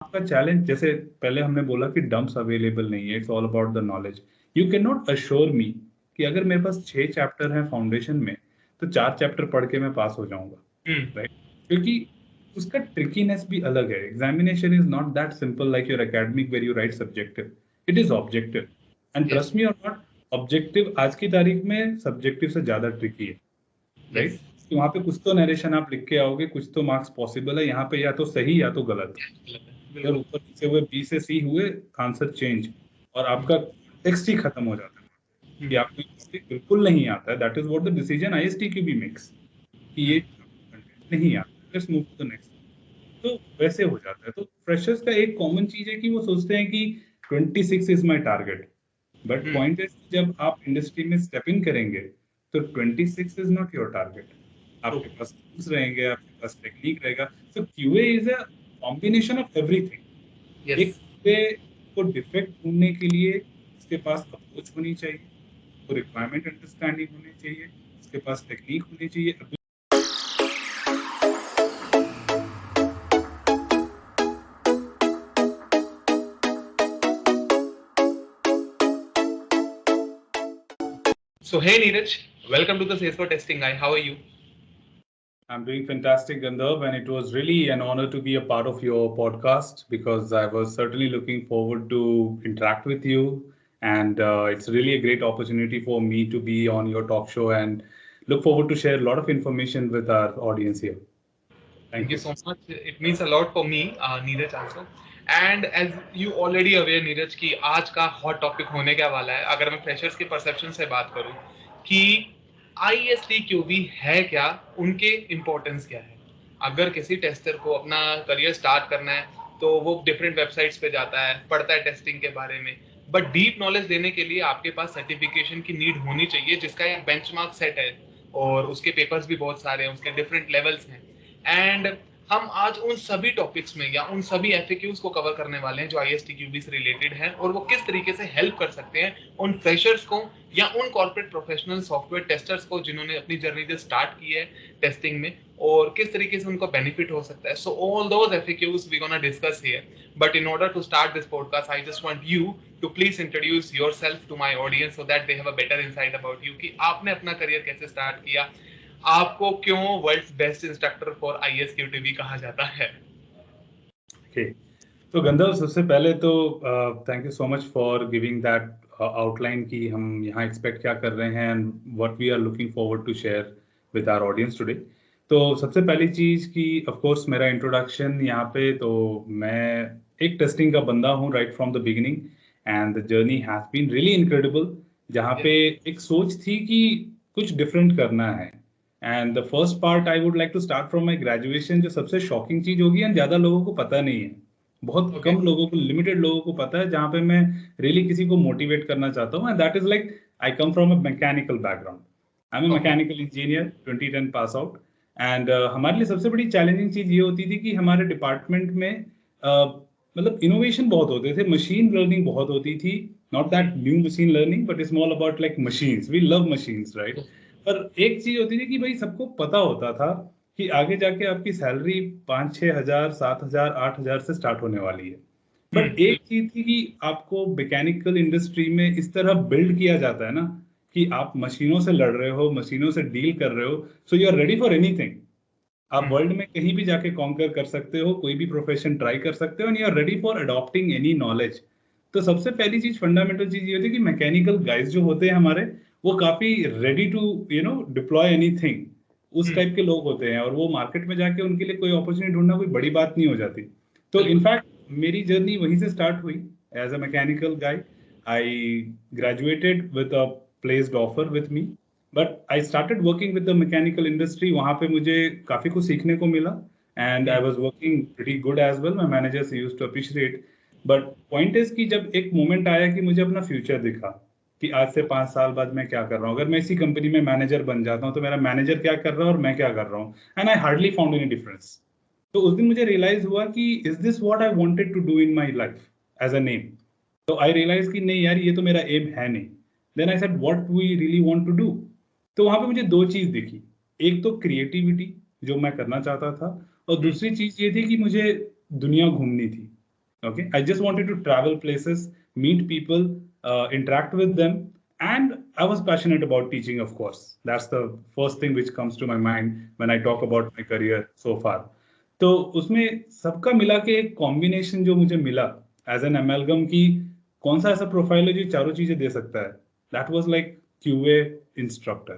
आपका चैलेंज, जैसे पहले हमने बोला कि डंप्स अवेलेबल नहीं है, it's all about the knowledge. You can not assure me कि अगर मेरे पास 6 चैप्टर हैं फाउंडेशन में, तो 4 चैप्टर पढ़ के मैं पास हो जाऊंगा, राइट? क्योंकि उसका ट्रिकीनेस भी अलग है। Examination is not that simple like your academic where you write subjective, it is objective. And yes trust me और नॉट, ऑब्जेक्टिव आज की तारीख में सब्जेक्टिव से ज्यादा ट्रिकी है, यस राइट? कि वहां पे कुछ तो नरेशन आप लिख के आओगे, कुछ तो मार्क्स पॉसिबल है, यहाँ पे या तो सही या तो गलत। अगर बिल्कुल। ऊपर नीचे हुए बी से सी हुए, आंसर चेंज, और आपका टेक्स्ट ही खत्म हो जाता है कि आपको ये topic बिल्कुल नहीं आता है। That is what the decision ISTQB भी मेक्स, कि ये कंटेंट नहीं आता, let's move to the next. तो वैसे हो जाता है। तो फ्रेशर्स का एक कॉमन चीज है कि वो सोचते हैं कि 26 is my target. But point is, जब आप इंडस्ट्री में स्टेप इन करेंगे, तो 26 is not your target. True. आपके पास टूल्स रहेंगे, आपके पास टेक्निक रहेगा। So QA is a combination of everything. Yes. एक क्यूए को डिफेक्ट ढूंढने के लिए उसके पास अप्रोच होनी चाहिए, उसको रिक्वायरमेंट अंडरस्टैंडिंग होनी चाहिए, उसके पास टेक्निक होनी चाहिए। So hey Neeraj, welcome to the Salesforce Testing Guy. How are you? I'm doing fantastic, Gandharv, and it was really an honor to be a part of your podcast because I was certainly looking forward to interact with you. And it's really a great opportunity for me to be on your talk show and look forward to share a lot of information with our audience here. Thank Thank you you. so much. It means a lot for me, Neeraj also. And as you already aware, Neeraj, कि आज का hot topic होने क्या वाला है, अगर मैं freshers के परसेप्शन से बात करूं कि ISTQB है क्या, उनके इम्पोर्टेंस क्या है। अगर किसी टेस्टर को अपना करियर स्टार्ट करना है तो वो डिफरेंट वेबसाइट्स पे जाता है, पढ़ता है टेस्टिंग के बारे में, बट डीप नॉलेज देने के लिए आपके पास सर्टिफिकेशन की नीड होनी चाहिए, जिसका एक बेंचमार्क सेट है और उसके पेपर्स भी बहुत सारे हैं, उसके डिफरेंट लेवल्स हैं। एंड हम आज उन सभी टॉपिक्स में या उन सभी एफएक्यूज को कवर करने वाले हैं जो ISTQB से रिलेटेड हैं, और वो किस तरीके से हेल्प कर सकते हैं उन फ्रेशर्स को या उन कॉर्पोरेट प्रोफेशनल सॉफ्टवेयर टेस्टर्स को जिन्होंने अपनी जर्नी जो स्टार्ट की है टेस्टिंग में, और किस तरीके से उनको बेनिफिट हो सकता है। So all those FAQs we gonna discuss here, but in order to start this podcast I just want you to please introduce yourself to my audience so that they have a better insight about you, कि आपने अपना career कैसे start किया, आपको क्यों world's best instructor for ISQTB कहा जाता है। Okay. तो गंधर्व, सबसे पहले तो thank you so much for giving that outline कि हम यहाँ एक्सपेक्ट क्या कर रहे हैं and what we are looking forward to share with our audience today. तो सबसे पहली चीज कि ऑफ कोर्स मेरा इंट्रोडक्शन यहाँ पे, तो मैं एक टेस्टिंग का बंदा हूँ right from the beginning, and the journey has been really incredible. जहाँ पे एक सोच थी कि कुछ डिफरेंट करना है। And the first part I would like to start from my graduation. जो सबसे शॉकिंग चीज होगी एंड ज्यादा लोगों को पता नहीं है, बहुत ओके। कम लोगों को, लिमिटेड लोगों को पता है, जहां पे मैं रियली किसी को मोटिवेट करना चाहता हूँ, and that is like I come from a mechanical background. I am a okay. Mechanical engineer, 2010 pass out. And हमारे लिए सबसे बड़ी चैलेंजिंग चीज ये होती थी कि हमारे डिपार्टमेंट में मतलब इनोवेशन बहुत होते थे, मशीन लर्निंग बहुत होती थी। Not that new machine learning, but it's all about like machines, we love machines, right? पर एक चीज होती थी कि भाई सबको पता होता था कि आगे जाके आपकी सैलरी 5-6 हजार, 7 हजार, 8 हजार से स्टार्ट होने वाली है। बट एक चीज थी कि आपको मैकेनिकल इंडस्ट्री में इस तरह बिल्ड किया जाता है ना, कि आप मशीनों से लड़ रहे हो, मशीनों से डील कर रहे हो, so you are ready for anything. आप वर्ल्ड में कहीं भी जाके कॉन्कर कर सकते हो, कोई भी प्रोफेशन ट्राई कर सकते हो, and you are ready for adopting any knowledge. तो सबसे पहली चीज, फंडामेंटल चीज ये होती है कि मैकेनिकल गाइज जो होते हैं हमारे, वो काफी रेडी टू डिप्लॉय एनीथिंग, उस टाइप के लोग होते हैं, और वो मार्केट में जाके उनके लिए कोई अपॉर्चुनिटी ढूंढना कोई बड़ी बात नहीं हो जाती। तो बिल्कुल। इनफैक्ट मेरी जर्नी वहीं से स्टार्ट हुई as a mechanical guy. I graduated with a placed offer with me, but I started working with the mechanical industry. वहां पे मुझे काफी कुछ सीखने को मिला, and I was working pretty good as well. My managers used to appreciate. But point is कि जब एक मोमेंट आया कि मुझे अपना फ्यूचर दिखा कि आज से 5 साल बाद मैं क्या कर रहा हूँ, अगर मैं इसी कंपनी में मैनेजर बन जाता हूँ तो मेरा मैनेजर क्या कर रहा है और मैं क्या कर रहा हूँ, and I hardly found any difference. तो उस दिन मुझे रियलाइज हुआ कि is this what I wanted to do in my life as a name. तो आई रियलाइज कि नहीं यार, ये तो मेरा एम है नहीं। Then I said what we really want to do. तो वहां पे मुझे दो चीज दिखी। एक तो क्रिएटिविटी जो मैं करना चाहता था, और दूसरी चीज ये थी कि मुझे दुनिया घूमनी थी। Okay, I just wanted to travel places, meet people, interact with them, and I was passionate about teaching, of course. That's the first thing which comes to my mind when I talk about my career so far. तो उसमें सबका मिला के एक combination जो मुझे मिला as an एमेलगम की कौन सा ऐसा प्रोफाइल है जो चारों चीजें दे सकता है, that was like QA instructor,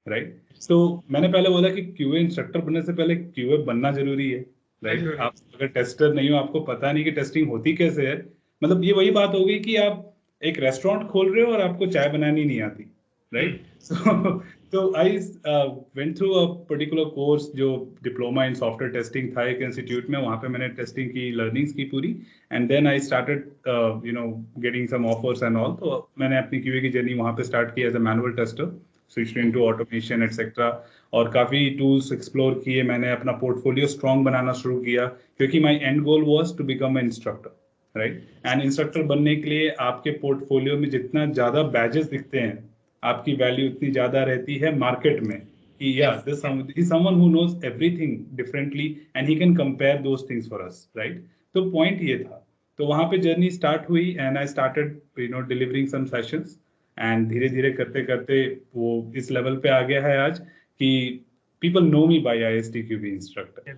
right? तो मैंने पहले बोला कि क्यूए इंस्ट्रक्टर बनने से पहले क्यूए बनना जरूरी है, राइट? आप अगर टेस्टर नहीं हो, आपको पता नहीं कि टेस्टिंग होती कैसे है, मतलब ये वही बात हो गई कि आप एक रेस्टोरेंट खोल रहे हो और आपको चाय बनानी नहीं आती, राइट? तो I went through a particular course जो डिप्लोमा इन सॉफ्टवेयर टेस्टिंग था एक इंस्टीट्यूट में, वहां पे मैंने टेस्टिंग की लर्निंग्स की पूरी, and then I started getting some offers and all. तो मैंने अपनी क्यूए की जर्नी वहां पे स्टार्ट की as a manual tester, switched into automation etc, और काफी टूल्स एक्सप्लोर किए मैंने, अपना पोर्टफोलियो स्ट्रॉन्ग बनाना शुरू किया क्योंकि my end goal was to become an instructor, right? And instructor बनने के लिए आपके पोर्टफोलियो में जितना ज्यादा बैजेस दिखते हैं, आपकी वैल्यू उतनी ज्यादा रहती है मार्केट में कि या this is someone who knows everything differently and he can compare those things for us, right? तो पॉइंट ये था। तो वहां पे जर्नी स्टार्ट हुई and I started delivering some sessions, and धीरे धीरे करते करते वो इस लेवल पे आ गया है आज कि पीपल नो मी बाय ISTQB इंस्ट्रक्टर,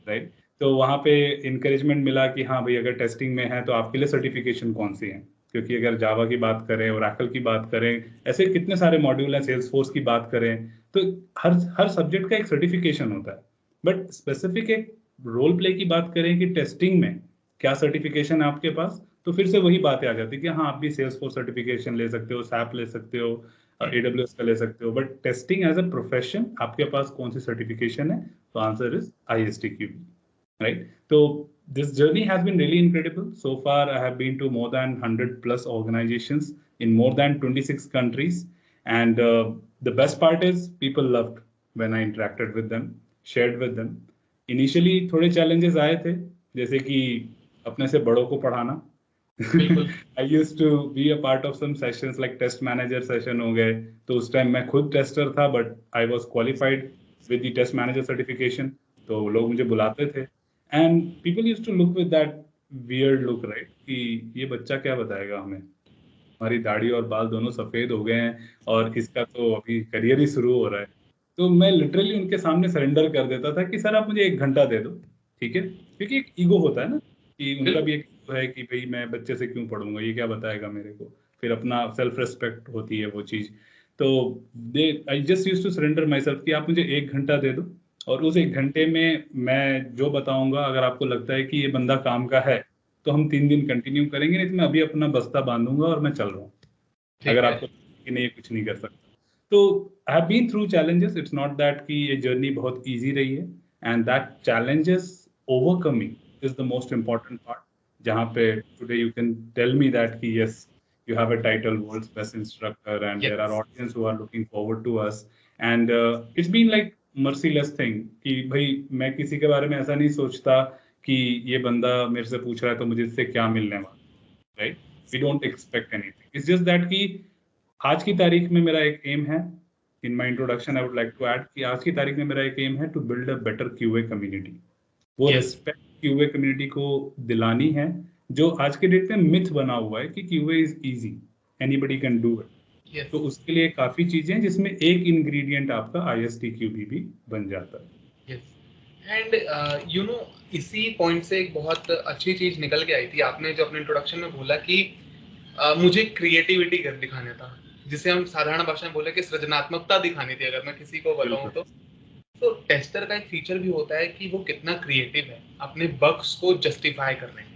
राइट? तो वहाँ पे इंकरेजमेंट मिला कि हाँ भाई, अगर टेस्टिंग में है तो आपके लिए सर्टिफिकेशन कौन सी है, क्योंकि अगर जावा की बात करें, ओरेकल की बात करें, ऐसे कितने सारे मॉड्यूल हैं, सेल्स फोर्स की बात करें, तो हर सब्जेक्ट का एक सर्टिफिकेशन होता है। बट स्पेसिफिक एक रोल प्ले की बात करें कि टेस्टिंग में क्या सर्टिफिकेशन है आपके पास, तो फिर से वही बातें आ जाती है कि हाँ, आप भी सेल्स फोर्स सर्टिफिकेशन ले सकते हो, सैप ले सकते हो, AWS का ले सकते हो, बट टेस्टिंग एज अ प्रोफेशन आपके पास कौन सी सर्टिफिकेशन है? तो answer is ISTQB, right? So this journey has been really incredible. So far, I have been to more than 100 plus organizations in more than 26 countries. And the best part is people loved when I interacted with them, shared with them. Initially, थोड़े challenges आए थे, जैसे कि अपने से बड़ों को पढ़ाना। I used to be a part of some sessions like test manager session हो गए, तो उस टाइम मैं खुद टेस्टर था, but I was qualified with the test manager certification, तो लोग मुझे बुलाते थे, and people used to look with that weird look, right? कि ये बच्चा क्या बताएगा हमें, हमारी दाढ़ी और बाल दोनों सफेद हो गए हैं और इसका तो अभी करियर ही शुरू हो रहा है। तो मैं लिटरली उनके सामने सरेंडर कर देता था कि सर आप मुझे 1 घंटा दे दो, ठीक है? क्योंकि एक ईगो होता है ना कि उनका भी एक ego है कि भाई मैं बच्चे से क्यों पढ़ूंगा, ये क्या बताएगा मेरे को, फिर अपना सेल्फ रेस्पेक्ट होती है वो चीज। तो they I just used to surrender myself कि आप मुझे 1 घंटा दे दो, और उस 1 घंटे में मैं जो बताऊंगा, अगर आपको लगता है कि ये बंदा काम का है तो हम 3 दिन कंटिन्यू करेंगे, नहीं तो मैं अभी अपना बस्ता बांधूंगा और मैं चल रहा हूँ, अगर आपको कि नहीं कुछ नहीं कर सकता। तो I have been through challenges, it's not that कि ये जर्नी बहुत इजी रही है, and that challenges overcoming is the most important part, जहाँ पे today you can tell me that कि yes, you have a title world's best instructor and there are audience who are looking forward to us, and it's been like merciless thing कि भाई मैं किसी के बारे में ऐसा नहीं सोचता कि ये बंदा मेरे से पूछ रहा है तो मुझे इससे क्या मिलने वाला, right? We don't expect anything, it's just that कि आज की तारीख में मेरा एक एम है, in my introduction I would like to add कि आज की तारीख में मेरा एक एम है to build a better QA community. वो रिस्पेक्ट क्यूए कम्युनिटी को दिलानी है, जो आज के डेट में मिथ बना हुआ है कि QA is easy, anybody can do it. तो उसके लिए काफी चीजें हैं जिसमें एक इंग्रेडिएंट आपका ISTQB भी बन जाता है। एंड यू नो इसी पॉइंट से एक बहुत अच्छी चीज निकल के आई थी, आपने जो अपने इंट्रोडक्शन में बोला कि मुझे क्रिएटिविटी दिखाना था, जिसे हम साधारण भाषा में बोले कि सृजनात्मकता दिखानी थी, अगर मैं किसी को बताऊं तो टेस्टर का एक फीचर भी होता है कि वो कितना क्रिएटिव है अपने बग्स को जस्टिफाई करने में।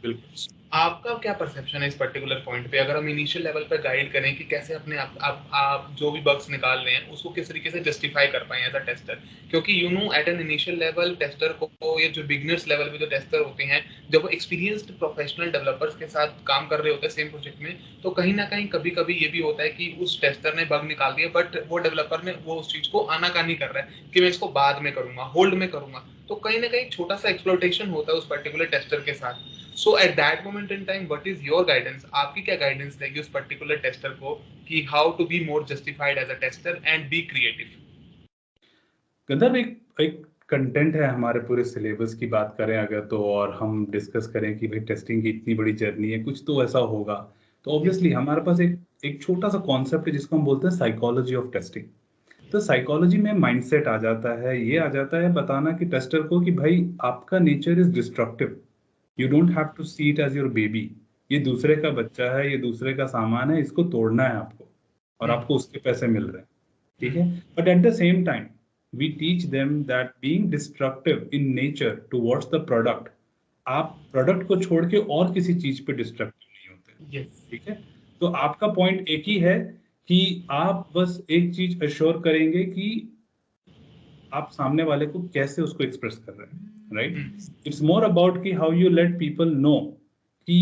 बिल्कुल, आपका क्या परसेप्शन है इस पर्टिकुलर पॉइंट पे, अगर हम इनिशियल लेवल पर गाइड करें कि कैसे अपने आप जो भी बग्स निकाल रहे हैं उसको किस तरीके से जस्टिफाई कर पाए एज अ टेस्टर? क्योंकि you know at an initial level tester को, ये जो बिगिनर्स लेवल पे जो टेस्टर होते हैं, जब वो एक्सपीरियंस्ड प्रोफेशनल डेवलपर्स के साथ काम कर रहे होते हैं सेम प्रोजेक्ट में, तो कहीं ना कहीं कभी कभी ये भी होता है कि उस टेस्टर ने बग निकाल दिया, बट वो डेवलपर ने वो उस चीज को आनाकानी कर रहा है कि मैं इसको बाद में करूंगा, होल्ड में करूंगा, तो कहीं ना कहीं छोटा सा एक्सप्लॉइटेशन होता है उस पर्टिकुलर टेस्टर के साथ। So at that moment in time, what is your guidance? आपकी क्या guidance रहेगी उस particular tester को कि how to be more justified as a tester and be creative? गंधर्व, एक कंटेंट है हमारे पूरे सिलेबस की बात करें अगर तो, और हम डिस्कस करें कि भाई टेस्टिंग की इतनी बड़ी जर्नी है, कुछ तो ऐसा होगा, तो ऑब्वियसली हमारे पास एक एक छोटा सा कॉन्सेप्ट है जिसको हम बोलते हैं साइकोलॉजी ऑफ टेस्टिंग। तो साइकोलॉजी में माइंडसेट आ जाता है, ये आ जाता है बताना कि टेस्टर को कि भाई आपका nature is destructive, you don't have to see it as your baby. ये दूसरे का बच्चा है, ये दूसरे का सामान है, इसको तोड़ना है आपको, और आपको उसके पैसे मिल रहे हैं, ठीक है। But at the same time we teach them that being destructive in nature towards the product, आप प्रोडक्ट को छोड़ के और किसी चीज पे डिस्ट्रक्टिव नहीं होते। yes. ठीक है, तो आपका पॉइंट एक ही है कि आप बस एक चीज अश्योर करेंगे कि आप सामने वाले को कैसे उसको एक्सप्रेस कर रहे हैं, राइट। इट्स मोर अबाउट कि how you let people know कि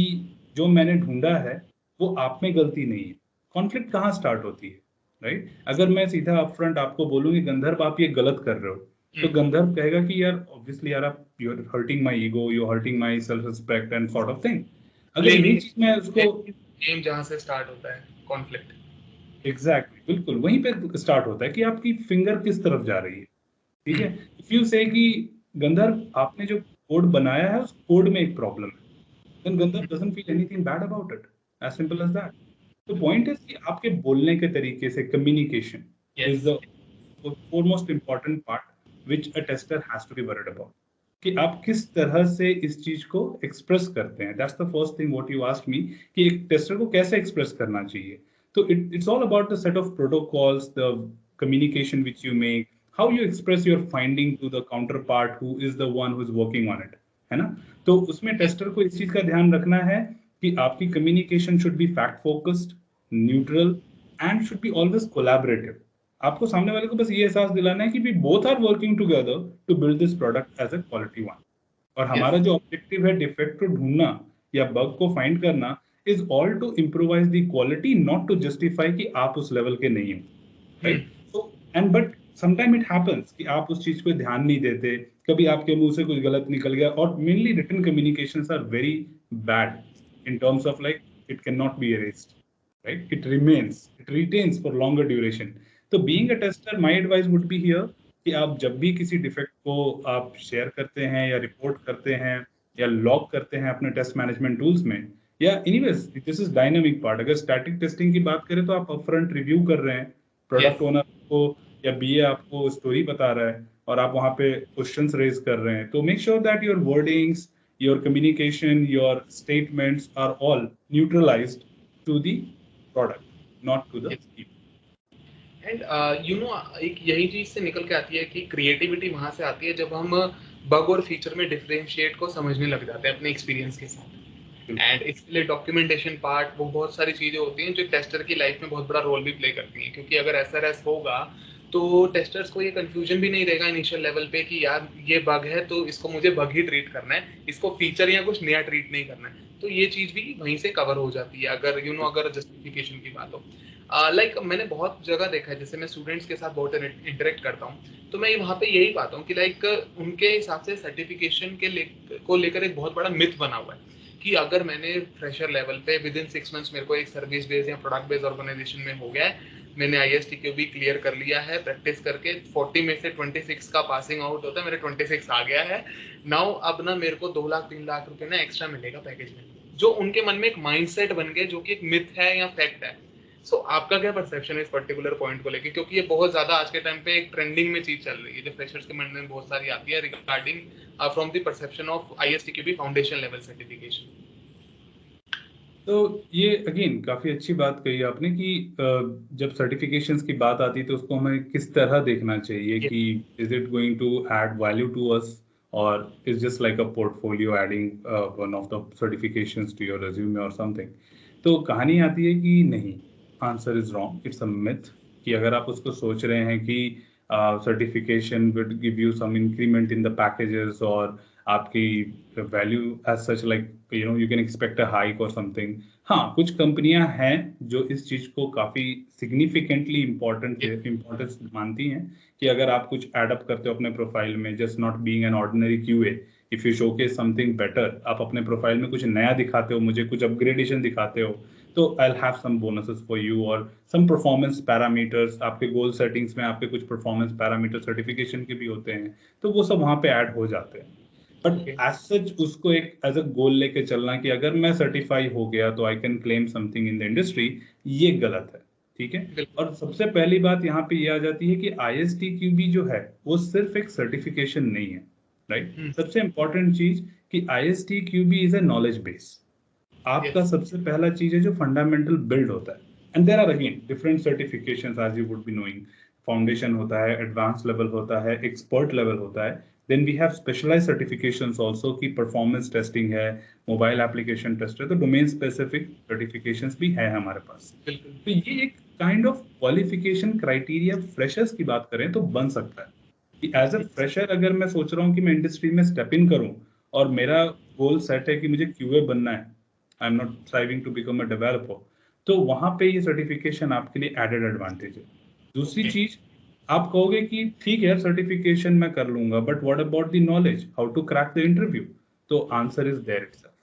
जो मैंने ढूंढा है वो आप में गलती नहीं है। कॉन्फ्लिक्ट कहाँ स्टार्ट होती है, राइट। अगर मैं सीधा अपफ्रंट आपको बोलूँ कि गंधर्व आप ये गलत कर रहे हो, तो गंधर्व कहेगा कि यार ऑब्वियसली यार आप you are hurting my ego, you are hurting my self respect and sort of thing. अगर यही चीज मैं उसको गेम जहां से स्टार्ट होता है कॉन्फ्लिक्ट, एग्जैक्टली बिल्कुल वहीं पे स्टार्ट होता है कि आपकी फिंगर किस तरफ जा रही है, ठीक है। इफ यू से कि गंधर्व आपने जो कोड बनाया है उस कोड में एक प्रॉब्लम है, then Gandharv doesn't feel anything bad about it, as simple as that. The point is कि आपके बोलने के तरीके से communication is the foremost important part which a tester has to be worried about. कि आप किस तरह से इस चीज को एक्सप्रेस करते हैं। That's the first thing what you asked me कि एक टेस्टर को कैसे एक्सप्रेस करना चाहिए। तो it's all about the set of protocols, the communication which you make, how you express your finding to the counterpart who is the one who is working on it, है ना। तो उसमें tester को इस चीज का ध्यान रखना है कि आपकी communication should be fact focused, neutral and should be always collaborative. आपको सामने वाले को बस ये एहसास दिलाना है कि we both are working together to build this product as a quality one. और हमारा जो ऑब्जेक्टिव है डिफेक्ट को ढूंढना या बग को फाइंड करना is all to improvise the quality, not to justify कि आप उस लेवल के नहीं हो, right. So and but sometime it happens कि आप उस चीज को ध्यान नहीं देते, कभी आपके मुंह से कुछ गलत निकल गया, और mainly written communications are very bad in terms of like it can not be erased, right? It retains for longer duration. तो being a tester, my advice would be here कि आप जब भी किसी डिफेक्ट को आप शेयर करते हैं या रिपोर्ट करते हैं या लॉग करते हैं अपने टेस्ट मैनेजमेंट टूल्स में, या anyways this is dynamic part. अगर स्टैटिक टेस्टिंग की बात करें तो आप अपफ्रंट रिव्यू कर रहे हैं, प्रोडक्ट ओनर को या बीए आपको स्टोरी बता रहा है और आप वहां पे क्वेश्चंस रेज कर रहे हैं, तो make sure that your wordings, your communication, your statements are all neutralized to the product, not to the people. And you know एक यही चीज से निकल के आती है कि क्रिएटिविटी वहां से आती है जब हम बग और फीचर में डिफरेंशिएट को समझने लग जाते हैं अपने एक्सपीरियंस के साथ। एंड इसके लिए डॉक्यूमेंटेशन पार्ट, वो बहुत सारी चीजें होती हैं जो टेस्टर की लाइफ में बहुत बड़ा रोल भी प्ले करती हैं, क्योंकि अगर SRS होगा तो टेस्टर्स को ये कंफ्यूजन भी नहीं रहेगा इनिशियल लेवल पे कि यार ये बग है तो इसको मुझे बग ही ट्रीट करना है, इसको फीचर या कुछ नया ट्रीट नहीं करना है। तो ये चीज भी वहीं से कवर हो जाती है अगर अगर जस्टिफिकेशन की बात हो। लाइक मैंने बहुत जगह देखा है, जैसे मैं स्टूडेंट्स के साथ बहुत इंटरेक्ट करता हूँ, तो मैं वहाँ पे यही पाता हूँ कि लाइक उनके हिसाब से सर्टिफिकेशन को लेकर एक बहुत बड़ा मिथ बना हुआ है कि अगर मैंने फ्रेशर लेवल पे विद इन 6 मंथ्स मेरे को एक सर्विस बेस्ड या प्रोडक्ट बेस्ड ऑर्गेनाइजेशन में हो गया है, मैंने ISTQB क्लियर कर लिया है प्रैक्टिस करके, 40 में से 26 का पासिंग आउट होता है, मेरे 26 आ गया है, नाउ अब ना मेरे को 2 लाख 3 लाख रुपए ना एक्स्ट्रा मिलेगा पैकेज में, जो उनके मन में एक माइंडसेट बन गया जो कि एक मिथ है या फैक्ट है। सो आपका क्या परसेप्शन है इस पर्टिकुलर पॉइंट को लेके, क्योंकि ये बहुत ज्यादा आज के टाइम पे एक ट्रेंडिंग में चीज चल रही है जो फ्रेशर्स के मन में बहुत सारी आती है regarding from the perception of ISTQB foundation level certification. तो ये अगेन काफी अच्छी बात कही आपने कि जब सर्टिफिकेशंस की बात आती है तो उसको हमें किस तरह देखना चाहिए कि is it going to add value to us और is just like a portfolio adding one of the certifications to your resume और समथिंग। तो कहानी आती है कि नहीं, answer is wrong, it's a myth. कि अगर आप उसको सोच रहे हैं कि certification would give you some increment in the packages और आपकी value as such like you can expect a hike और समथिंग। हाँ, कुछ कंपनियां हैं जो इस चीज को काफी सिग्निफिकेंटली इम्पोर्टेंस मानती हैं कि अगर आप कुछ एडअप करते हो अपने प्रोफाइल में, just not being an ordinary QA, if you showcase something better, आप अपने प्रोफाइल में कुछ नया दिखाते हो, मुझे कुछ अपग्रेडेशन दिखाते हो, तो I will have some bonuses for you और सम परफॉर्मेंस पैरामीटर्स। आपके गोल सेटिंग्स में आपके कुछ परफॉर्मेंस पैरामीटर सर्टिफिकेशन के भी होते हैं, तो वो सब वहां पे ऐड हो जाते हैं। बट एज सच उसको एक एज अ गोल लेके चलना कि अगर मैं सर्टिफाई हो गया तो I can claim something in the industry, ये गलत है। ठीक है। और सबसे पहली बात यहाँ पे ये आ जाती है कि ISTQB जो है वो सिर्फ एक सर्टिफिकेशन नहीं है, राइट। सबसे इंपॉर्टेंट चीज कि ISTQB is a knowledge base. आपका सबसे पहला चीज है जो फंडामेंटल बिल्ड होता है। And there are again different certifications as you would be knowing. Foundation होता है, एडवांस लेवल होता है, एक्सपर्ट लेवल होता है। Then we have specialized certifications also की परफॉर्मेंस टेस्टिंग है, मोबाइल एप्लीकेशन टेस्ट है, तो डोमेन स्पेसिफिक सर्टिफिकेशंस भी है हमारे पास। तो ये एक kind of qualification criteria freshers की बात करें तो बन सकता है कि एज अ फ्रेशर अगर मैं सोच रहा हूँ कि मैं इंडस्ट्री में स्टेप इन करूँ और मेरा गोल सेट है कि मुझे QA बनना है, I am not striving to become a developer, तो वहां पे ये सर्टिफिकेशन आपके लिए एडेड एडवांटेज है। दूसरी चीज, आप कहोगे कि ठीक है सर्टिफिकेशन मैं कर लूंगा, but what about the knowledge, how to crack the interview? तो आंसर इज देयर इटसेल्फ।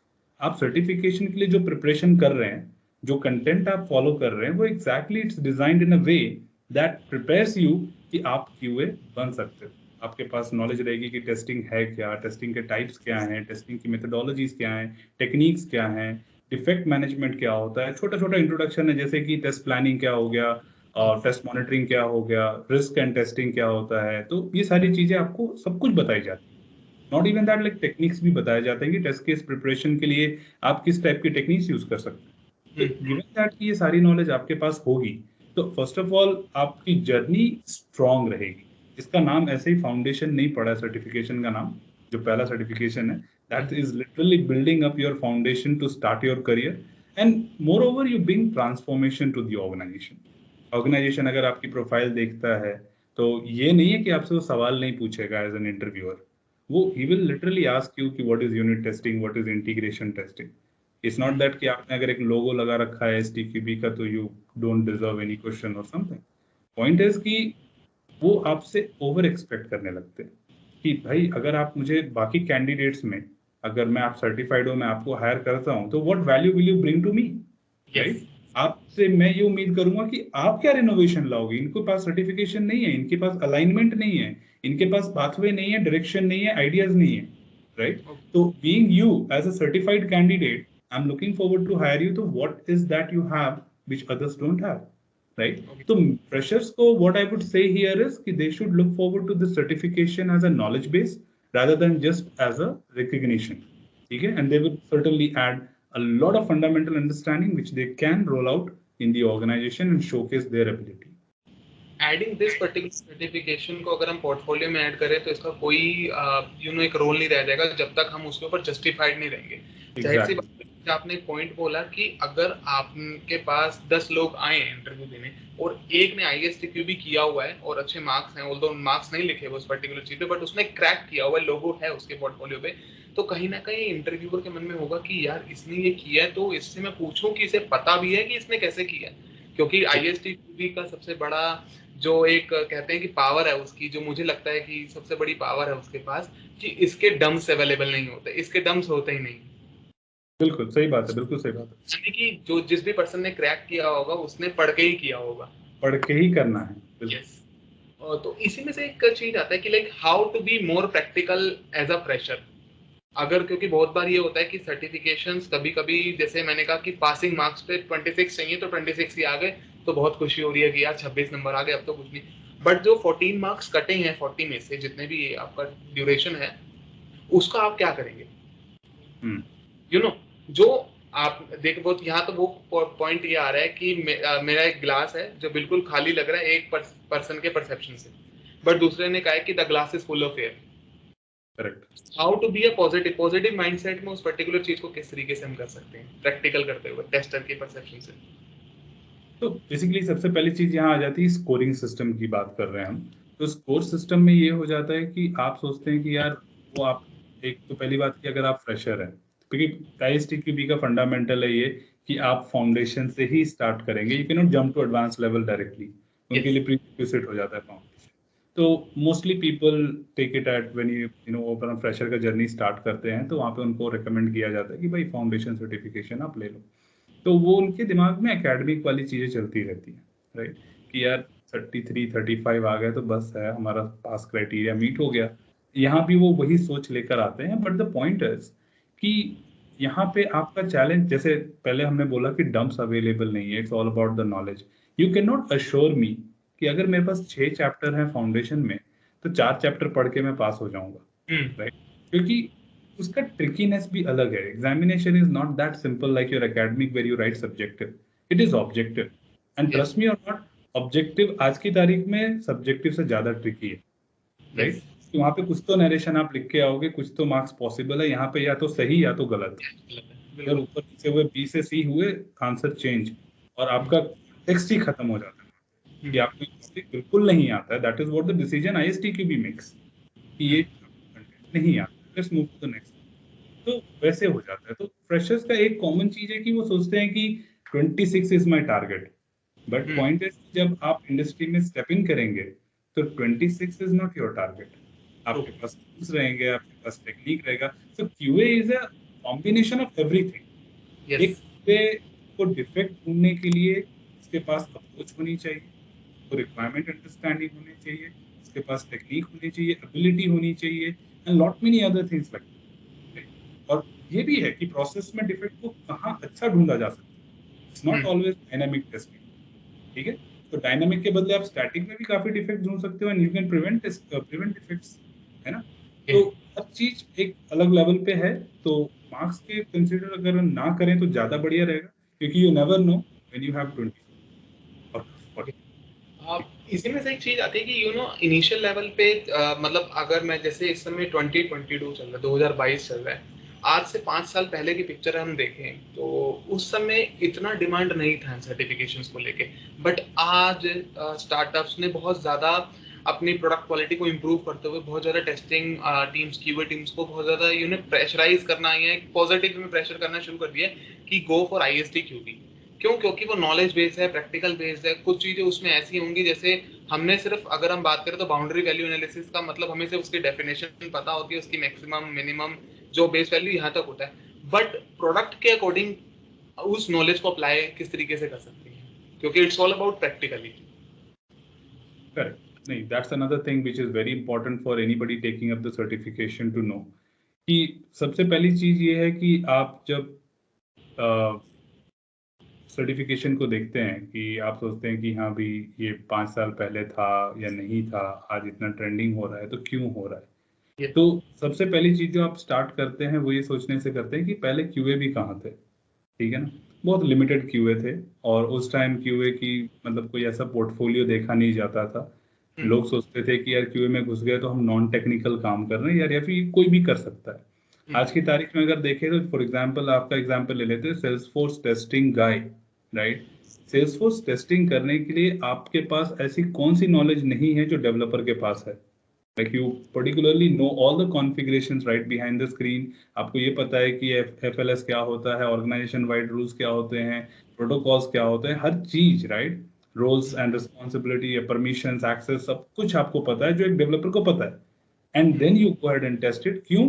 आप सर्टिफिकेशन के लिए जो प्रिपरेशन कर रहे हैं, जो कंटेंट आप फॉलो कर रहे हैं, वो exactly it's designed in a way that prepares you कि आप QA बन सकते हो। आपके पास नॉलेज रहेगी कि टेस्टिंग है क्या, टेस्टिंग के टाइप्स क्या हैं, टेस्टिंग की मेथोडोलॉजीज क्या हैं, टेक्निक्स क्या हैं, डिफेक्ट मैनेजमेंट क्या होता है, छोटा छोटा इंट्रोडक्शन है जैसे कि टेस्ट प्लानिंग क्या हो गया और टेस्ट मॉनिटरिंग क्या हो गया, रिस्क एंड टेस्टिंग क्या होता है। तो ये सारी चीजें आपको सब कुछ बताई जाती है। Not even that, like techniques भी बताया जाता है कि टेस्ट केस प्रिपरेशन के लिए आप किस टाइप की टेक्निक्स यूज कर सकते हैं। तो गिवन दैट कि ये सारी नॉलेज आपके पास होगी, तो फर्स्ट ऑफ ऑल आपकी जर्नी स्ट्रांग रहेगी। इसका नाम ऐसे ही फाउंडेशन नहीं पड़ा, सर्टिफिकेशन का नाम जो पहला सर्टिफिकेशन है, that is literally building up your foundation to start your career. And moreover you bring transformation to the organization. Organization अगर आपकी प्रोफाइल देखता है तो ये नहीं है कि आपसे वो सवाल नहीं पूछेगा एज एन इंटरव्यूअर, वो he will literally ask you कि what is unit testing, what is integration testing. It's not that कि आपने अगर एक लोगो लगा रखा है STQB का तो you don't deserve any question or something. Point is कि वो आपसे ओवर एक्सपेक्ट करने लगते हैं कि भाई अगर आप मुझे बाकी कैंडिडेट्स में, अगर मैं आप सर्टिफाइड हो, मैं आपको हायर करता हूँ, तो what value will you bring to me, right. आपसे मैं ये उम्मीद करूंगा कि आप क्या रिनोवेशन लाओगे। इनके पास सर्टिफिकेशन नहीं है, इनके पास अलाइनमेंट नहीं है, इनके पास पाथवे नहीं है, डायरेक्शन नहीं है, आइडियाज नहीं है, राइट। तो being you as a certified candidate, I am looking forward to hire you. तो what is that you have which others don't have, right. तो freshers को what I would say here is कि they should look forward to this certification as a knowledge base rather than just as a recognition. ठीक है, and they will certainly add a lot of fundamental understanding which they can roll out in the organization and showcase their ability. Adding this particular certification को अगर हम portfolio में add करें तो इसका कोई एक रोल नहीं रह जाएगा जब तक हम उसके ऊपर जस्टिफाइड नहीं रहेंगे। जाहिर सी बात है, आपने एक पॉइंट बोला कि अगर आपके पास 10 लोग आए इंटरव्यू देने और एक ने ISTQB किया हुआ है और अच्छे मार्क्स हैं, ऑल्दो मार्क्स नहीं लिखे उस पर्टिकुलर चीज पे, बट उसने क्रैक किया हुआ है, लोगो है उसके पोर्टफोलियो पे, तो कहीं ना कहीं इंटरव्यूअर के मन में होगा कि यार इसने ये किया है तो इससे मैं पूछूं कि इसे पता भी है कि इसने कैसे किया है। क्योंकि ISTQB का सबसे बड़ा जो एक कहते हैं कि पावर है उसकी, जो मुझे लगता है कि सबसे बड़ी पावर है उसके पास, कि इसके डम्स अवेलेबल नहीं होते, इसके डम्स होते ही नहीं। बिल्कुल सही बात है, बिल्कुल सही बात है। यानी कि जो जिस भी पर्सन ने क्रैक किया होगा उसने पढ़ के ही किया होगा, पढ़ के ही करना है। यस। तो इसी में से एक चीज आता है कि like how to be more practical as a fresher. अगर क्योंकि बहुत बार ये होता है कि सर्टिफिकेशंस कभी कभी, जैसे मैंने कहा कि पासिंग मार्क्स पे 26 चाहिए तो 26 ही आ गए तो बहुत खुशी हो रही है कि यार 26 नंबर आ गए, अब तो कुछ नहीं। बट जो 14 मार्क्स कटे हैं 40 में से, जितने भी आपका ड्यूरेशन है, उसका आप क्या करेंगे? जो आप देखो, बहुत यहाँ तो वो पॉइंट ये आ रहा है कि मेरा एक ग्लास है जो बिल्कुल खाली लग रहा है एक पर्सन के परसेप्शन से, बट दूसरे ने कहा है कि the glass is full of air. Correct. How to be a positive mindset में उस पर्टिकुलर चीज को किस तरीके से हम कर सकते हैं प्रैक्टिकल करते हुए टेस्टर के परसेप्शन से? तो बेसिकली सबसे पहली चीज यहाँ आ जाती है, स्कोरिंग सिस्टम की बात कर रहे हैं हम। तो स्कोर सिस्टम में ये हो जाता है कि आप सोचते हैं कि यार वो आप, एक तो पहली बात कि अगर आप फ्रेशर हैं, क्योंकि ISTQB का फंडामेंटल है ये कि आप फाउंडेशन से ही स्टार्ट करेंगे, you can not jump to advance level directly, उनके लिए प्रीरिक्विजिट हो जाता है फाउंडेशन। तो mostly people take it at when you know अपना फ्रेशर का जर्नी स्टार्ट करते हैं, तो वहाँ पे उनको रिकमेंड किया जाता है कि भाई फाउंडेशन सर्टिफिकेशन आप ले लो। तो वो उनके दिमाग में एकेडमिक वाली चीजें चलती रहती हैं, राइट, कि यार 33 35 आ गए तो बस है, हमारा पास क्राइटेरिया मीट हो गया। यहाँ भी वो वही सोच लेकर आते हैं, बट द पॉइंट इज कि यहाँ पे आपका चैलेंज, जैसे पहले हमने बोला कि डंप्स अवेलेबल नहीं है, it's all about the knowledge. You can not assure me कि अगर मेरे पास 6 चैप्टर हैं फाउंडेशन में, तो 4 चैप्टर पढ़ के मैं पास हो जाऊंगा, राइट, क्योंकि उसका ट्रिकीनेस भी अलग है। Examination is not that simple like your academic where you write subjective, it is objective, and trust me और नॉट, ऑब्जेक्टिव आज की तारीख में सब्जेक्टिव से ज्यादा ट्रिकी है, राइट। तो वहां पे कुछ तो नरेशन आप लिख के आओगे, कुछ तो मार्क्स पॉसिबल है, यहाँ पे या तो सही या तो गलत। अगर ऊपर नीचे हुए बी से सी हुए, आंसर चेंज, और आपका टेक्स्ट ही खत्म हो जाता है कि आपको टॉपिक बिल्कुल नहीं आता है। That is what the decision ISTQB भी मेक्स कि ये कंटेंट नहीं आता, let's move to the next. तो वैसे हो जाता है। तो फ्रेशर्स का एक कॉमन चीज है कि वो सोचते हैं कि 26 is my target, but point is जब आप इंडस्ट्री में स्टेप इन करेंगे तो 26 इज नॉट योर टारगेट। आपके पास टूल्स रहेंगे, आपके पास टेक्निक रहेगा। So QA is a combination of everything. एक क्यूए को डिफेक्ट ढूंढने के लिए उसके पास अप्रोच होनी चाहिए, तो रिक्वायरमेंट अंडरस्टैंडिंग होनी चाहिए, उसके पास टेक्निक होनी चाहिए, एबिलिटी होनी चाहिए, and lot many other things like. और ये भी है कि प्रोसेस में डिफेक्ट को कहाँ अच्छा ढूंढा जा सकता है। It's not always dynamic testing, ठीक है। तो डायनामिक के बदले आप स्टैटिक में भी काफी डिफेक्ट ढूंढ सकते हो, and you can prevent defects, है ना। तो हर चीज एक अलग लेवल पे है। तो मार्क्स के कंसीडर अगर ना करें तो ज्यादा बढ़िया रहेगा, क्योंकि you never know when you have 20 और 40। इसी में से एक चीज आती है कि इनिशियल लेवल पे मतलब अगर मैं जैसे इस समय 2022 चल रहा है, 2022 चल रहा है, आज से 5 साल पहले की पिक्चर हम देखें तो उस समय इतना डिमांड नहीं था सर्टिफिकेशंस को लेके, बट आज स्टार्टअप्स ने बहुत ज्यादा अपनी प्रोडक्ट क्वालिटी को इम्प्रूव करते हुए बहुत ज्यादा टेस्टिंग टीम्स, कीवर्ड टीम्स को बहुत ज्यादा प्रेशराइज करना है, पॉजिटिव में प्रेशर करना शुरू कर दिया कि गो फॉर ISTQB। क्यों? क्योंकि वो नॉलेज बेस्ड है, प्रैक्टिकल बेस्ड है। कुछ चीजें उसमें ऐसी होंगी जैसे हमने सिर्फ, अगर हम बात करें तो बाउंड्री वैल्यू एनालिसिस का मतलब हमें सिर्फ उसकी डेफिनेशन पता होती है, उसकी मैक्सिमम मिनिमम जो बेस वैल्यू यहाँ तक होता है, बट प्रोडक्ट के अकॉर्डिंग उस नॉलेज को अप्लाई किस तरीके से कर सकते हैं, क्योंकि it's all about practically. Correct. नहीं, that's another thing which is very important for anybody taking up the certification to know, कि सबसे पहली चीज ये है कि आप जब सर्टिफिकेशन को देखते हैं कि आप सोचते हैं कि हाँ भी ये 5 साल पहले था या नहीं था, आज इतना ट्रेंडिंग हो रहा है तो क्यों हो रहा है। तो सबसे पहली चीज जो आप स्टार्ट करते हैं वो ये सोचने से करते हैं कि पहले क्यूए भी कहाँ थे, ठीक है ना। बहुत लिमिटेड क्यूए थे, और उस टाइम क्यूए की मतलब कोई ऐसा पोर्टफोलियो देखा नहीं जाता था। लोग सोचते थे कि यार क्यूए में घुस गए तो हम नॉन टेक्निकल काम कर रहे हैं यार, या फिर कोई भी कर सकता है। आज की तारीख में अगर देखें तो फॉर एग्जांपल आपका एग्जांपल ले लेते हैं, सेल्सफोर्स टेस्टिंग गाय, राइट। सेल्सफोर्स टेस्टिंग करने के लिए आपके पास ऐसी कौन सी नॉलेज नहीं है जो डेवलपर के पास है। Like you particularly know all the configurations right behind the screen. आपको ये पता है कि FLS क्या होता है, ऑर्गेनाइजेशन वाइड रूल्स क्या होते हैं, प्रोटोकॉल्स क्या होते हैं, हर चीज, राइट, रोल्स एंड रिस्पॉन्सिबिलिटी या परमिशंस एक्सेस सब कुछ आपको पता है जो एक डेवलपर को पता है। And then you go ahead and test it. क्यों?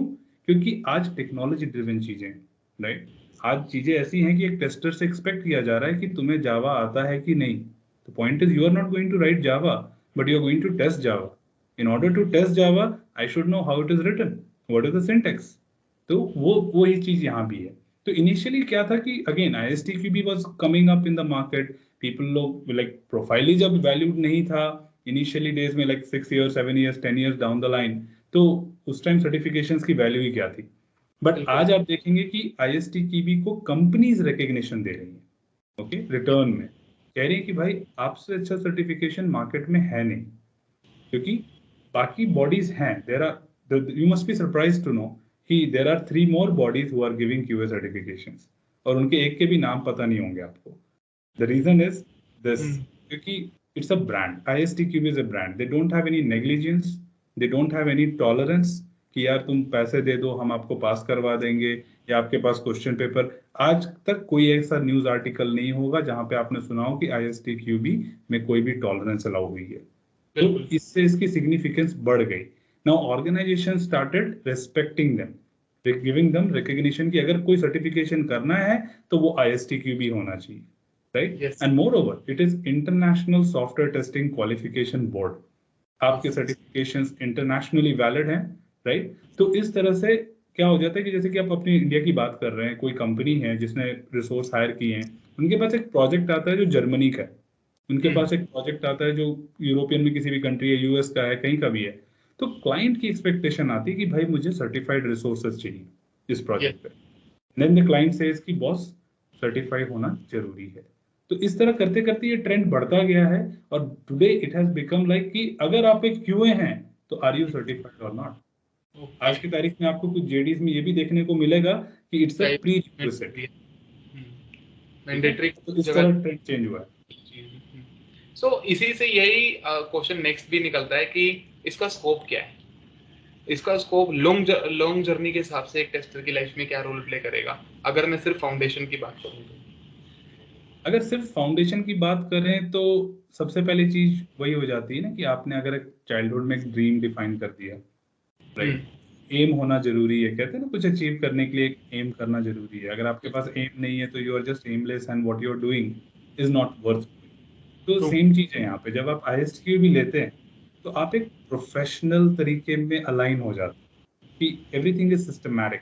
क्योंकि आज टेक्नोलॉजी ड्रिवन चीजें, राइट। आज चीजें ऐसी हैं कि एक टेस्टर से एक्सपेक्ट किया जा रहा है कि तुम्हें जावा आता है कि नहीं। तो point is you are not going to write Java, but you are going to test Java. In order to test Java, I should know how it is written, what is the syntax. तो वो ही चीज यहाँ भी है। तो initially क्या था कि again ISTQB was coming up in the market, people लोग लाइक प्रोफाइल ही जब वैल्यूड नहीं था इनिशियली डेज में, like 6 years 7 years 10 years down the line, तो उस टाइम सर्टिफिकेशंस की वैल्यू ही क्या थी। बट आज आप देखेंगे कि ISTQB को कंपनीज रिकग्निशन दे रही है, ओके, रिटर्न में कह रही है कि भाई आपसे अच्छा सर्टिफिकेशन मार्केट में है नहीं, क्योंकि बाकी बॉडीज हैं। There are, you must be surprised to know कि there are 3 more bodies who are giving QA certifications, और उनके एक के भी नाम पता नहीं होंगे आपको। द रीजन इज दिस, क्योंकि it's a brand, ISTQB is a brand. They don't have any negligence, they don't have any tolerance कि यार तुम पैसे दे दो हम आपको पास करवा देंगे, या आपके पास क्वेश्चन पेपर। आज तक कोई ऐसा न्यूज आर्टिकल नहीं होगा जहां पे आपने सुना हो कि ISTQB में कोई भी टॉलरेंस अलाउ हुई है। तो इससे इसकी सिग्निफिकेंस बढ़ गई। Now organization started respecting them, giving them recognition कि अगर कोई सर्टिफिकेशन करना है तो वो ISTQB होना चाहिए, right? And more over it is international software testing qualification board, आपके सर्टिफिकेशंस इंटरनेशनली वैलिड हैं, राइट? तो इस तरह से क्या हो जाता है कि जैसे कि आप अपनी इंडिया की बात कर रहे हैं, कोई कंपनी है जिसने रिसोर्स हायर किए हैं, उनके पास एक प्रोजेक्ट आता है जो जर्मनी का है, उनके पास एक प्रोजेक्ट आता है जो यूरोपियन में किसी भी कंट्री है, US का है, कहीं का भी है, तो क्लाइंट की एक्सपेक्टेशन आती है कि भाई मुझे सर्टिफाइड रिसोर्सेज चाहिए इस प्रोजेक्ट पे। देन द क्लाइंट सेज कि बॉस सर्टिफाइड होना जरूरी है। तो इस तरह करते करते ये ट्रेंड बढ़ता गया है और today it has become like कि अगर आप एक QA हैं तो आर यू सर्टिफाइड और नॉट। आज की तारीख में आपको कुछ JDs में ये भी देखने को मिलेगा कि it's a pre requisite, mandatory. तो इस तरह ट्रेंड चेंज हुआ है। सो इसी से यही क्वेश्चन नेक्स्ट भी निकलता है कि इसका स्कोप क्या है, इसका स्कोप लॉन्ग जर्नी के हिसाब से एक टेस्टर की लाइफ में क्या रोल प्ले करेगा, अगर मैं सिर्फ फाउंडेशन की बात करूं तो? अगर सिर्फ फाउंडेशन की बात करें तो सबसे पहली चीज वही हो जाती है ना कि आपने अगर एक चाइल्डहुड में एक ड्रीम डिफाइन कर दिया, राइट? एम होना जरूरी है, कहते हैं ना कुछ अचीव करने के लिए एक एम करना जरूरी है। अगर आपके पास एम नहीं है तो you are just aimless and what you are doing is not worth. तो सेम चीज है यहाँ पे, जब आप ISTQ भी लेते हैं तो आप एक प्रोफेशनल तरीके में अलाइन हो जाते हैं कि एवरीथिंग इज सिस्टमैटिक।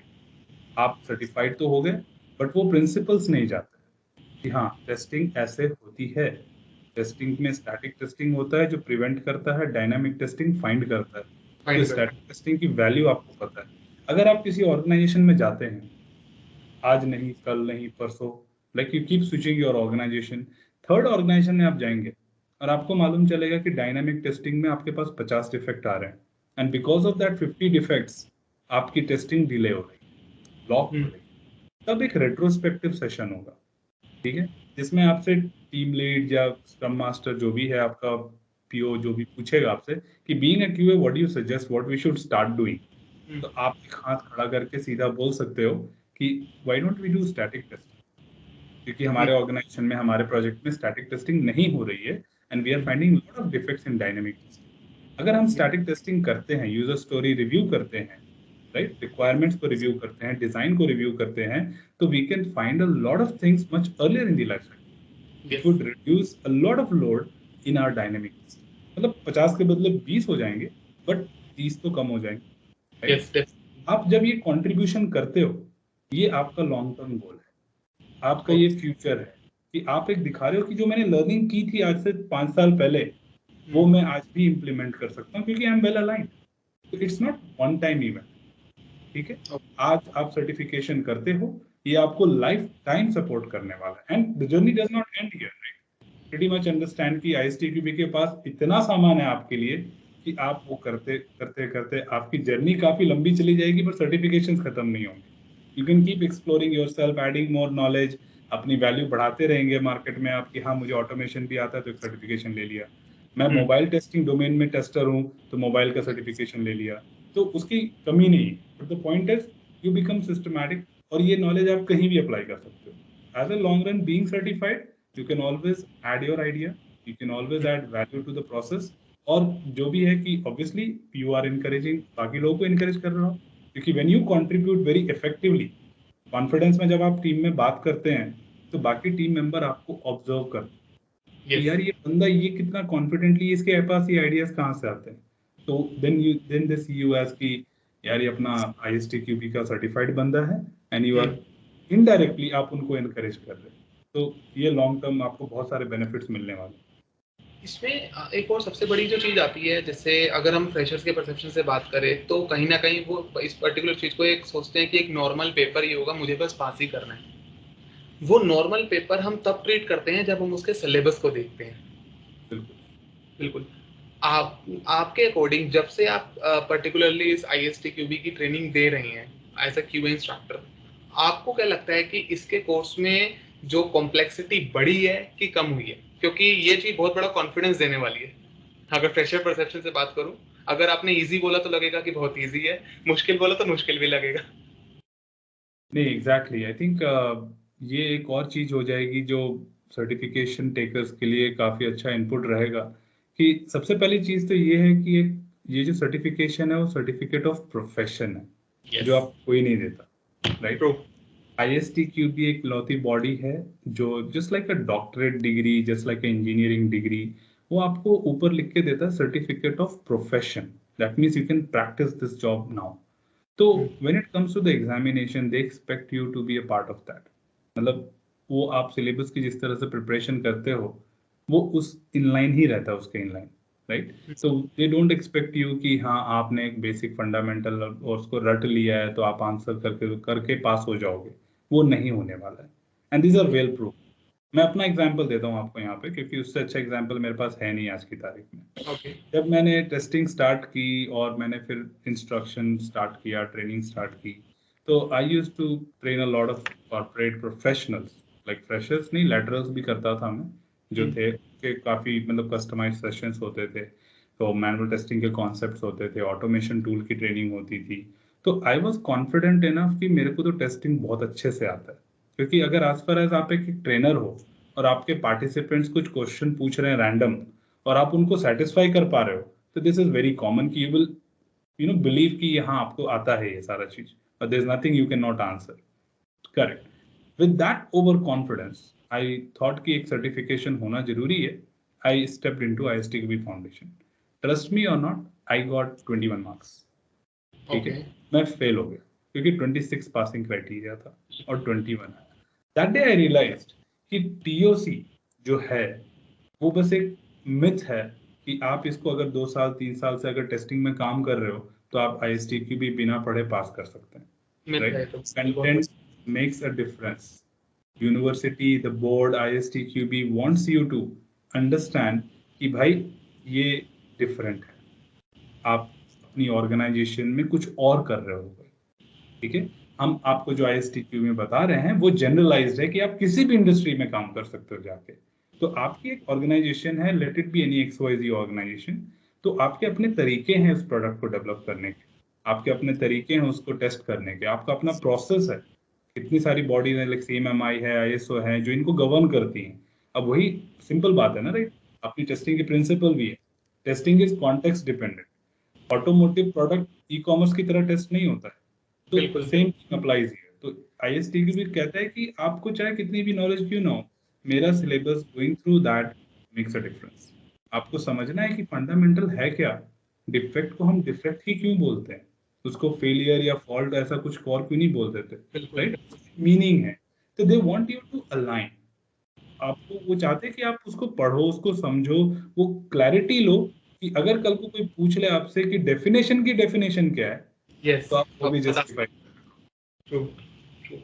आप सर्टिफाइड तो हो गए बट वो प्रिंसिपल्स नहीं जाते कि हाँ टेस्टिंग ऐसे होती है। टेस्टिंग में स्टैटिक टेस्टिंग होता है जो प्रिवेंट करता है, डायनामिक टेस्टिंग फाइंड करता है। तो स्टैटिक टेस्टिंग की वैल्यू आपको पता है। अगर आप किसी ऑर्गेनाइजेशन में जाते हैं, आज नहीं कल नहीं परसों, like you keep switching your organization, third organization में आप जाएंगे और आपको मालूम चलेगा कि डायनामिक टेस्टिंग में आपके पास 50 डिफेक्ट आ रहे हैं and because of that 50 defects आपकी टेस्टिंग डिले हो रही है, ब्लॉक हो रही है। तब एक रेट्रोस्पेक्टिव सेशन होगा, ठीक है, जिसमें आपसे टीम लीड या स्क्रम मास्टर जो भी है आपका, PO जो भी पूछेगा आपसे कि being a QA what do you suggest what we should start doing. तो आप एक हाथ खड़ा करके सीधा बोल सकते हो कि why don't we do static testing, क्योंकि हमारे ऑर्गेनाइजेशन में हमारे प्रोजेक्ट में स्टैटिक टेस्टिंग नहीं हो रही है and we are finding lot of defects in dynamic testing. अगर हम स्टैटिक टेस्टिंग करते हैं, यूजर स्टोरी रिव्यू करते हैं, राइट, रिक्वायरमेंट्स को रिव्यू करते हैं, डिजाइन को रिव्यू करते हैं, तो we can find a lot of things much earlier in the life cycle. It would reduce a lot of load in our dynamic testing. मतलब 50 के बदले 20 हो जाएंगे बट 30 तो कम हो जाएंगे, राइट? आप जब ये कंट्रीब्यूशन करते हो, ये आपका लॉन्ग टर्म गोल है, आपका ये फ्यूचर है कि आप एक दिखा रहे हो कि जो मैंने लर्निंग की थी आज से 5 साल पहले, वो मैं आज भी इंप्लीमेंट कर सकता हूँ क्योंकि आई एम वेल अलाइंड। तो it's not one time event, ठीक है? आज आप सर्टिफिकेशन करते हो, ये आपको लाइफ टाइम सपोर्ट करने वाला है and the journey does not and here, right? Pretty much understand कि ISTQB के पास इतना सामान है आपके लिए कि आप वो करते करते करते आपकी जर्नी काफी लंबी चली जाएगी पर सर्टिफिकेशंस खत्म नहीं होंगे। You can keep exploring yourself, adding more knowledge, अपनी वैल्यू बढ़ाते रहेंगे मार्केट में आप कि हाँ मुझे ऑटोमेशन भी आता है तो एक सर्टिफिकेशन ले लिया, मैं मोबाइल टेस्टिंग डोमेन में टेस्टर हूँ तो मोबाइल का सर्टिफिकेशन ले लिया, तो उसकी कमी नहीं। But the point is you become systematic और ये नॉलेज आप कहीं भी अप्लाई कर सकते हो। As a long run being certified you can always add your idea, you can always add value to the process. और जो भी है कि ऑब्वियसली यू आर इनकरेजिंग, बाकी लोगों को इनकरेज कर रहे हो, क्योंकि when you contribute very effectively, confidence में जब आप टीम में बात करते हैं तो बाकी टीम मेंबर आपको ऑब्जर्व करते हैं कि यार ये बंदा ये कितना कॉन्फिडेंटली, इसके पास ये आइडियाज कहाँ से आते हैं। तो then they see you as कि यार ये अपना ISTQB का सर्टिफाइड बंदा है एंड यू आर इनडायरेक्टली आप उनको एनकरेज कर रहे हैं। तो ये लॉन्ग टर्म आपको बहुत सारे बेनिफिट्स मिलने वाले हैं। इसमें एक और सबसे बड़ी जो चीज़ आती है, जैसे अगर हम फ्रेशर्स के परसेप्शन से बात करें तो कहीं ना कहीं वो इस पर्टिकुलर चीज़ को एक सोचते हैं कि एक नॉर्मल पेपर ही होगा, मुझे बस पास ही करना है। वो नॉर्मल पेपर हम तब ट्रीट करते हैं जब हम उसके सिलेबस को देखते हैं। बिल्कुल बिल्कुल। आपके अकॉर्डिंग जब से आप पर्टिकुलरली इस ISTQB की ट्रेनिंग दे रही हैं एज अ QA इंस्ट्रक्टर, आपको क्या लगता है कि इसके कोर्स में जो कॉम्प्लेक्सिटी बढ़ी है कि कम हुई है? क्योंकि ये चीज़ बहुत बड़ा कॉन्फिडेंस देने वाली है। अगर फ्रेशर परसेप्शन से बात करूं, अगर आपने इजी बोला तो लगेगा कि बहुत इजी है, मुश्किल बोला तो मुश्किल भी लगेगा। नहीं, एग्जैक्टली आई थिंक ये एक और चीज हो जाएगी जो सर्टिफिकेशन टेकर्स के लिए काफी अच्छा इनपुट रहेगा कि सबसे पहली चीज तो ये है कि ये जो सर्टिफिकेशन है वो सर्टिफिकेट ऑफ प्रोफेशन है, Yes. जो आप कोई नहीं देता, राइट? True. ISTQB एक लौती बॉडी है जो just like a doctorate degree, just like engineering degree, वो आपको ऊपर लिख के देता है certificate of profession. That means you can practise this job now. तो when it comes to the examination they expect you to be a part of that. मतलब वो आप सिलेबस की जिस तरह से प्रिपरेशन करते हो वो उस इनलाइन ही रहता है, उसके इनलाइन, राइट? तो दे डोंट एक्सपेक्ट यू कि हाँ आपने एक बेसिक फंडामेंटल और उसको रट लिया है तो आप आंसर करके करके पास हो जाओगे, वो नहीं होने वाला है। And these are well proof. मैं अपना एग्जांपल देता हूँ आपको यहाँ पे, क्योंकि उससे अच्छा एग्जांपल मेरे पास है नहीं आज की तारीख में। Okay. जब मैंने टेस्टिंग स्टार्ट की और मैंने फिर इंस्ट्रक्शन स्टार्ट किया, ट्रेनिंग स्टार्ट की, तो I used to train a lot of corporate professionals, like freshers नहीं, लैटरल्स भी करता था मैं, जो थे के काफी मतलब कस्टमाइज सेशंस होते थे, तो मैनुअल टेस्टिंग के कॉन्सेप्ट्स होते थे, ऑटोमेशन टूल की ट्रेनिंग होती थी। तो आई वाज कॉन्फिडेंट इनफ कि मेरे को तो टेस्टिंग बहुत अच्छे से आता है, क्योंकि अगर एज फार एज आप एक ट्रेनर हो और आपके पार्टिसिपेंट्स कुछ क्वेश्चन पूछ रहे हैं रैंडम और आप उनको सेटिस्फाई कर पा रहे हो, तो दिस इज वेरी कॉमन कि यू विल बिलीव कि हाँ आपको आता है ये सारा चीज और there is nothing you can not answer. Correct. With that over confidence I thought कि एक सर्टिफिकेशन होना जरूरी है। I stepped into ISTQB foundation. Trust me और नॉट, आई गॉट 21 मार्क्स। ठीक है, मैं फेल हो गया क्योंकि 26 पासिंग क्राइटेरिया था और 21 आया। दैट डे आई रियलाइज्ड कि TOC जो है वो बस एक मिथ है कि आप इसको अगर 2 साल 3 साल से अगर टेस्टिंग में काम कर रहे हो तो आप ISTQB बिना पढ़े पास कर सकते हैं, right? Content makes a difference. University, the board, ISTQB wants you to understand कि भाई ये डिफरेंट है, आप अपनी ऑर्गेनाइजेशन में कुछ और कर रहे हो, ठीक है? हम आपको जो ISTQB में बता रहे हैं वो जनरलाइज्ड है कि आप किसी भी इंडस्ट्री में काम कर सकते हो जाके। तो आपकी एक ऑर्गेनाइजेशन है, let it be any XYZ organisation, तो आपके अपने तरीके हैं उस प्रोडक्ट को डेवलप करने के, आपके अपने तरीके हैं उसको टेस्ट करने के, आपका अपना प्रोसेस है। कितनी सारी बॉडीज है, लाइक CMMI है, ISO है, जो इनको गवर्न करती हैं। अब वही सिंपल बात है ना, राइट? अपनी टेस्टिंग के प्रिंसिपल भी है, testing is context dependent. Automotive product e-commerce की तरह टेस्ट नहीं होता है, तो सेम अप्लाइज हियर। तो ISTQB कहता है कि आपको चाहे कितनी भी नॉलेज क्यों ना हो, मेरा syllabus going through that makes a difference. आपको समझना है कि फंडामेंटल है क्या, डिफेक्ट को हम डिफेक्ट ही क्यों बोलते हैं, उसको फेलियर या फॉल्ट ऐसा कुछ और क्यों नहीं बोल देते, राइट? मीनिंग है। तो they want you to align, आपको वो चाहते हैं कि आप उसको पढ़ो, उसको समझो, वो क्लैरिटी लो कि अगर कल को कोई पूछ ले आपसे कि डेफिनेशन की डेफिनेशन क्या है, Yes. तो आप वो भी justify. True. True.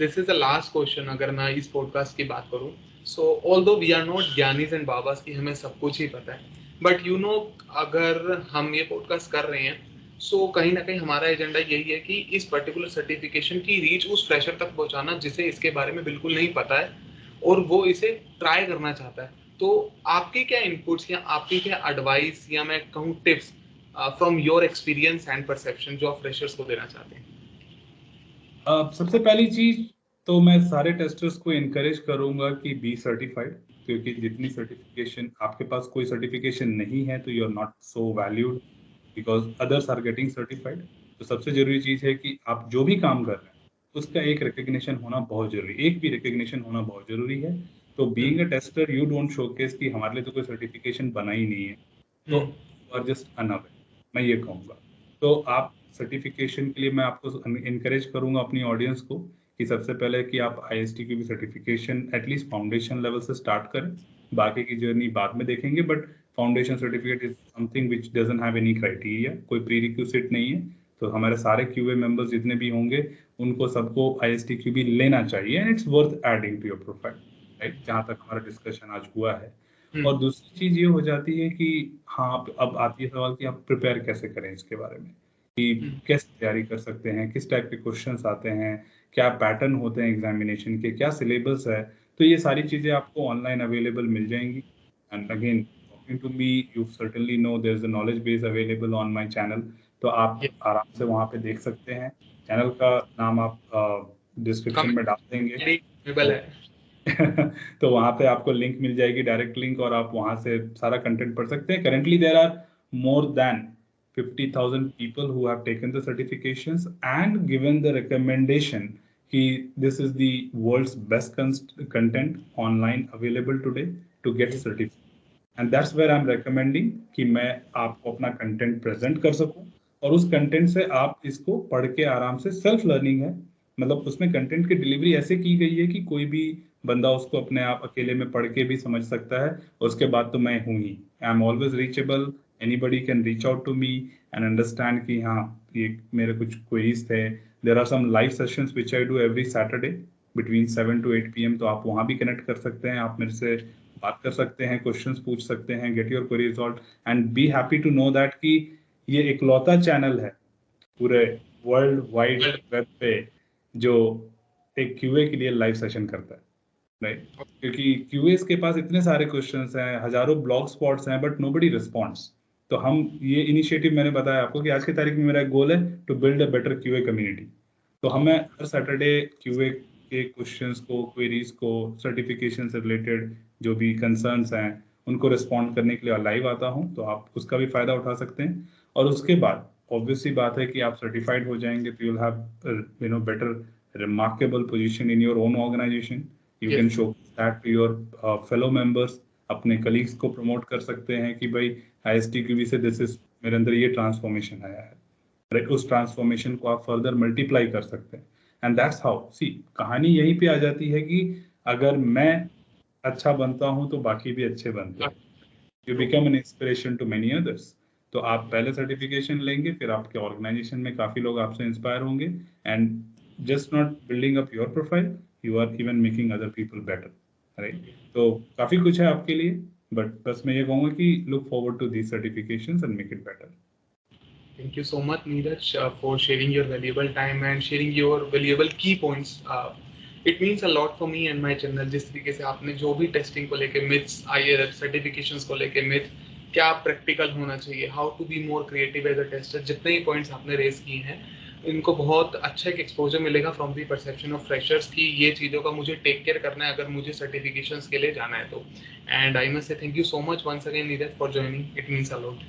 This is the last question अगर मैं इस पॉडकास्ट की बात करूं। So although we are not ज्ञानीज एंड बाबास की हमें सब कुछ ही पता है, बट यू नो अगर हम ये पॉडकास्ट कर रहे हैं सो कहीं ना कहीं हमारा एजेंडा यही है कि इस पर्टिकुलर सर्टिफिकेशन की रीच उस फ्रेशर तक पहुंचाना जिसे इसके बारे में बिल्कुल नहीं पता है और वो इसे ट्राई करना चाहता है। तो आपके क्या इनपुट्स या आपकी क्या एडवाइस या मैं कहूँ tips from your experience and perception जो आप फ्रेशर्स को देना चाहते हैं? सबसे पहली चीज तो मैं सारे टेस्टर्स को इनकरेज करूंगा कि बी सर्टिफाइड, क्योंकि जितनी सर्टिफिकेशन आपके पास कोई सर्टिफिकेशन नहीं है तो you are not so valued because others are getting certified. तो सबसे जरूरी चीज है कि आप जो भी काम कर रहे हैं उसका एक रिकग्निशन होना बहुत जरूरी, एक भी रिकग्निशन होना बहुत जरूरी है। तो being a tester you don't showcase कि हमारे लिए तो कोई सर्टिफिकेशन बना ही नहीं है, तो यू आर जस्ट अनअवेयर, मैं ये कहूँगा। तो आप सर्टिफिकेशन के लिए मैं आपको इनकरेज करूंगा अपनी ऑडियंस को कि सबसे पहले कि आप ISTQB certification at least foundation level से स्टार्ट करें, बाकी की जर्नी बाद में देखेंगे। But foundation certificate is something which doesn't have any criteria, कोई प्री रिक्विजिट नहीं है। तो हमारे सारे QA मेंबर्स जितने भी होंगे उनको सबको ISTQB लेना चाहिए and it's worth adding to your profile, right? जहां तक हमारा डिस्कशन आज हुआ है। और दूसरी चीज ये हो जाती है कि हाँ अब आती है सवाल कि आप प्रिपेयर कैसे करें इसके बारे में, कि कैसे तैयारी कर सकते हैं, किस टाइप के क्वेश्चंस आते हैं, क्या पैटर्न होते हैं एग्जामिनेशन के, क्या सिलेबस है। तो ये सारी चीजें आपको ऑनलाइन अवेलेबल मिल जाएंगी। And again talking to me you certainly know there is a knowledge base available on my channel, तो आप आराम से वहां पे देख सकते हैं। चैनल का नाम आप डिस्क्रिप्शन में डाल देंगे। तो वहां पे आपको लिंक मिल जाएगी, डायरेक्ट लिंक, और आप वहां से सारा कंटेंट पढ़ सकते हैं. Currently there are more than 50,000 people who have taken the certifications and given the recommendation कि this is the world's best content online available today to get certified. And that's where I'm recommending कि मैं आपको अपना content present कर सकूं, और उस content से आप इसको पढ़ के आराम से, self learning है, मतलब उसमें content की delivery ऐसे की गई है कि कोई भी बंदा उसको अपने आप अकेले में पढ़ के भी समझ सकता है. उसके बाद तो मैं हूँ ही, I am always reachable, anybody can reach out to me and understand कि हाँ ये मेरे कुछ क्वेरीज थे. There are some live sessions which I do every Saturday between 7 to 8 PM, तो आप वहाँ भी कनेक्ट कर सकते हैं, आप मेरे से बात कर सकते हैं, क्वेश्चंस पूछ सकते हैं, get your query solved, and be happy to know that कि ये इकलौता चैनल है पूरे वर्ल्ड वाइड वेब पे जो एक क्यूए के लिए लाइव सेशन करता है, राइट? क्योंकि क्यूएस के पास इतने सारे क्वेश्चंस हैं, हजारों ब्लॉग स्पॉट्स हैं, बट नोबडी रिस्पॉन्ड्स. तो हम ये इनिशिएटिव, मैंने बताया आपको कि आज की तारीख में मेरा गोल है to build a better QA community. तो हमें हर सैटरडे क्यूए के क्वेश्चंस को, क्वेरीज को, सर्टिफिकेशन से रिलेटेड जो भी कंसर्न्स हैं उनको रिस्पॉन्ड करने के लिए लाइव आता हूं, तो आप उसका भी फायदा उठा सकते हैं. और उसके बाद ऑब्वियसली बात है कि आप सर्टिफाइड हो जाएंगे तो you will have better remarkable position in your own organisation. You can show that to your fellow members, अपने कलीग्स को प्रमोट कर सकते हैं कि भाई ISTQB से दिस इज, मेरे अंदर ये ट्रांसफॉर्मेशन आया है, राइट? उस ट्रांसफॉर्मेशन को आप फर्दर मल्टीप्लाई कर सकते हैं. एंड दैट्स हाउ, सी, कहानी यहीं पे आ जाती है कि अगर मैं अच्छा बनता हूं तो बाकी भी अच्छे बनते हैं. You become an inspiration to many others. तो आप पहले सर्टिफिकेशन लेंगे, फिर आपके ऑर्गेनाइजेशन में काफी लोग आपसे इंस्पायर होंगे, and just not building up your profile, you are even making other people better, right? तो काफी कुछ है आपके लिए, बट बस मैं ये कहूंगा कि look forward to these certifications and make it better. Thank you so much, Neeraj, for sharing your valuable time and sharing your valuable key points. It means a lot for me and my channel. जिस तरीके से आपने जो भी testing को लेके myths, IELTS certifications को लेके मिथ, क्या प्रैक्टिकल होना चाहिए, how to be more creative as a tester, जितने ही पॉइंट्स आपने रेस किए हैं, इनको बहुत अच्छा एक एक्सपोजर मिलेगा from the perception of freshers की ये चीज़ों का मुझे टेक केयर करना है अगर मुझे सर्टिफिकेशंस के लिए जाना है तो. And I must say thank you so much once again Neeraj for joining. It means a lot.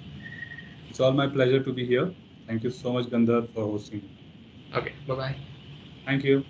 It's all my pleasure to be here. Thank you so much, Gandhar, for hosting. Okay, bye bye. Thank you.